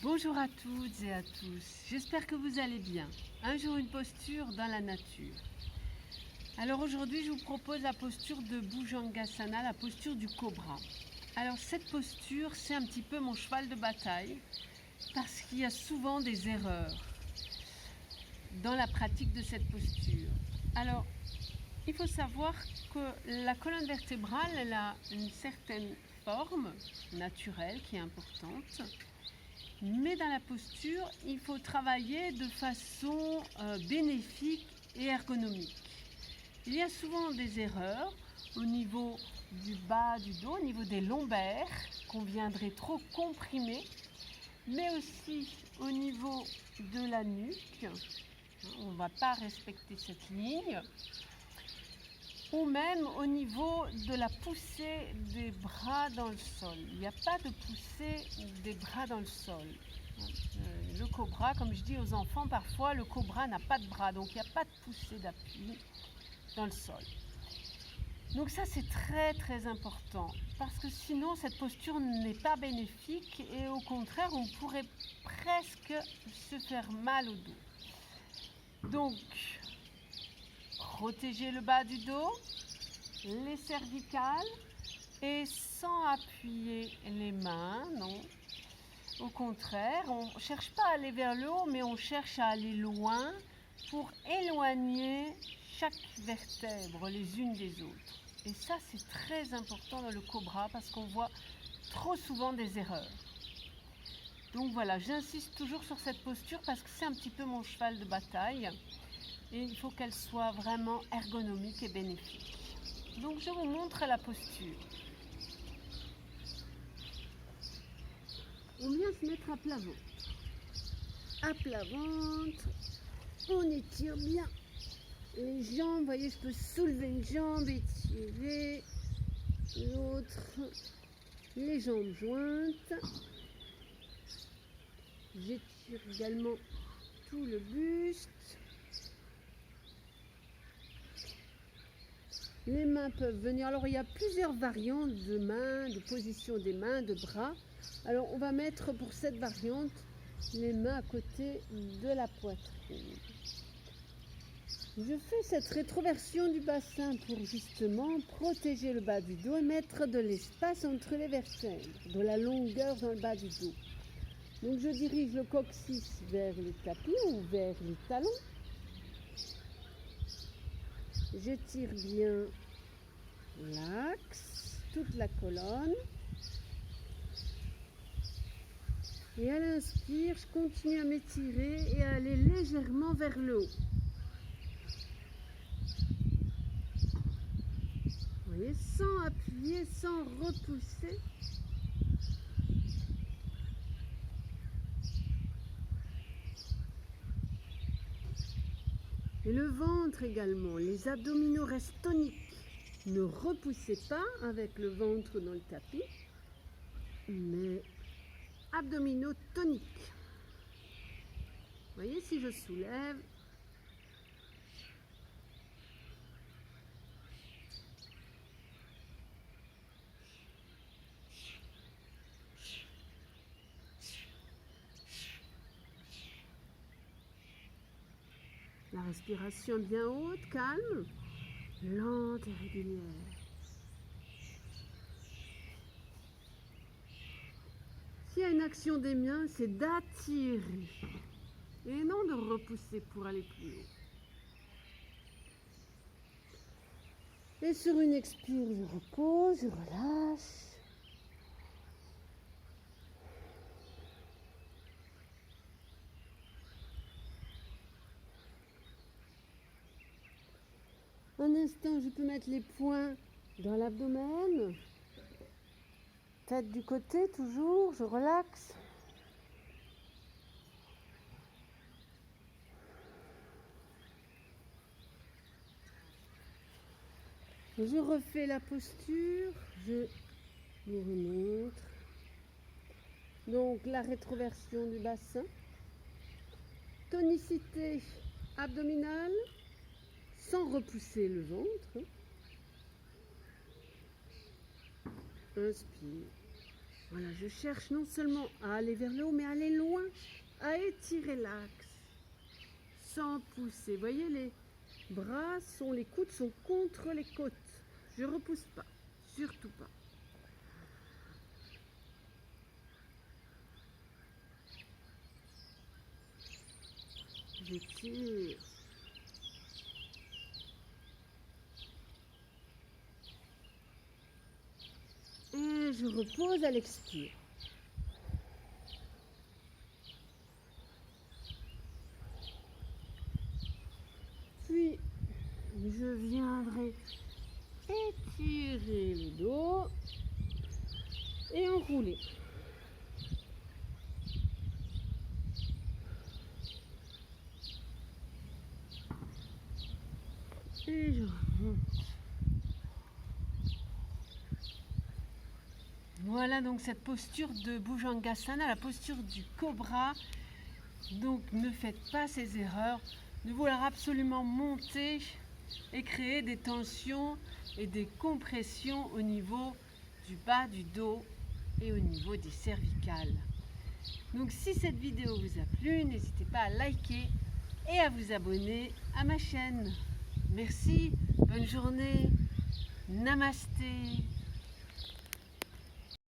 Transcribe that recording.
Bonjour à toutes et à tous, j'espère que vous allez bien. Un jour une posture dans la nature. Alors aujourd'hui je vous propose la posture de Bhujangasana, la posture du cobra. Alors cette posture c'est un petit peu mon cheval de bataille parce qu'il y a souvent des erreurs dans la pratique de cette posture. Alors il faut savoir que la colonne vertébrale elle a une certaine forme naturelle qui est importante. Mais dans la posture, il faut travailler de façon bénéfique et ergonomique. Il y a souvent des erreurs au niveau du bas du dos, au niveau des lombaires, qu'on viendrait trop comprimer, mais aussi au niveau de la nuque. On ne va pas respecter cette ligne. Ou même au niveau de la poussée des bras dans le sol. Il n'y a pas de poussée des bras dans le sol. Le cobra, comme je dis aux enfants, parfois le cobra n'a pas de bras, donc il n'y a pas de poussée d'appui dans le sol. Donc ça c'est très très important, parce que sinon cette posture n'est pas bénéfique et au contraire on pourrait presque se faire mal au dos. Donc, protéger le bas du dos, les cervicales et sans appuyer les mains, non. Au contraire, on ne cherche pas à aller vers le haut, mais on cherche à aller loin pour éloigner chaque vertèbre les unes des autres. Et ça, c'est très important dans le cobra parce qu'on voit trop souvent des erreurs. Donc voilà, j'insiste toujours sur cette posture parce que c'est un petit peu mon cheval de bataille. Et il faut qu'elle soit vraiment ergonomique et bénéfique. Donc je vous montre la posture. On vient se mettre à plat ventre. À plat ventre, on étire bien les jambes. Vous voyez, je peux soulever une jambe, étirer l'autre, les jambes jointes. J'étire également tout le buste. Les mains peuvent venir. Alors, il y a plusieurs variantes de mains, de position des mains, de bras. Alors, on va mettre pour cette variante les mains à côté de la poitrine. Je fais cette rétroversion du bassin pour justement protéger le bas du dos et mettre de l'espace entre les vertèbres, de la longueur dans le bas du dos. Donc, je dirige le coccyx vers le tapis ou vers les talons. J'étire bien l'axe, toute la colonne. Et à l'inspire, je continue à m'étirer et à aller légèrement vers le haut. Vous voyez, sans appuyer, sans repousser. Et le ventre également, les abdominaux restent toniques. Ne repoussez pas avec le ventre dans le tapis, mais abdominaux toniques. Vous voyez, si je soulève, la respiration bien haute, calme, lente et régulière. S'il y a une action des miens, c'est d'attirer et non de repousser pour aller plus haut. Et sur une expire, je repose, je relâche. Un instant, je peux mettre les poings dans l'abdomen. Tête du côté, toujours, je relaxe. Je refais la posture, je vous remontre. Donc la rétroversion du bassin. Tonicité abdominale, sans repousser le ventre. Inspire. Voilà, je cherche non seulement à aller vers le haut, mais à aller loin, à étirer l'axe, sans pousser. Vous voyez, les les coudes sont contre les côtes. Je ne repousse pas, surtout pas. J'étire. Et je repose à l'expire. Puis, je viendrai étirer le dos et enrouler. Et je remonte. Voilà donc cette posture de Bhujangasana, la posture du cobra. Donc ne faites pas ces erreurs de vouloir absolument monter et créer des tensions et des compressions au niveau du bas du dos et au niveau des cervicales. Donc si cette vidéo vous a plu, n'hésitez pas à liker et à vous abonner à ma chaîne. Merci, bonne journée, namasté.